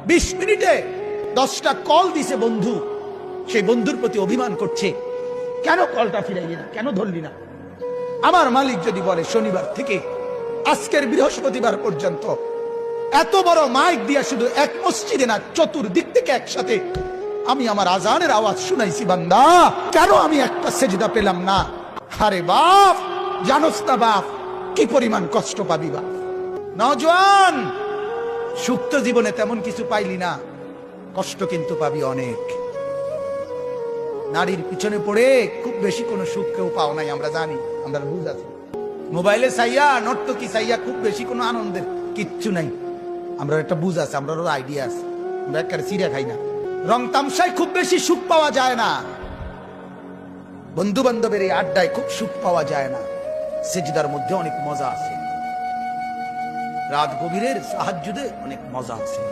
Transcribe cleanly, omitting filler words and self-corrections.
20 মিনিটে 10টা কল দিছে বন্ধু, সেই বন্ধুর প্রতি অভিমান করছে, কেন কলটা ফিরাইলি না, কেন ধরলি না। আমার মালিক যদি বলে শনিবার থেকে আজকের বৃহস্পতিবার পর্যন্ত এত বড় মাইক দিয়া শুধু এক মসজিদে না, চতুর্দিক থেকে একসাথে আমি আমার আজানের আওয়াজ শুনাইছি, বান্দা কেন আমি একটা সেজদা পেলাম না। আরে বাপ, জানোস না বাপ কি পরিমাণ কষ্ট পাবি বাপ। নওজোয়ান, সুপ্ত জীবনে তেমন কিছু পাইলি না, কষ্ট কিন্তু পাবি অনেক। নারীর পিছনে পড়ে খুব বেশি কোনো সুখ কেউ পাও নাই, আমরা জানি, আমরা বুঝ আছি। মোবাইলে চাইয়া, নর্তকী চাইয়া খুব বেশি কোনো আনন্দের কিচ্ছু নাই, আমরা একটা বুঝ আছে, আমরা আইডিয়া আছে। আমরা একটা চিড়া খাই না। রং তামসায় খুব বেশি সুখ পাওয়া যায় না, বন্ধু বান্ধবের এই আড্ডায় খুব সুখ পাওয়া যায় না। সেজদার মধ্যে অনেক মজা আছে, রাত গভীরের তাহাজ্জুদে অনেক মজা আছে।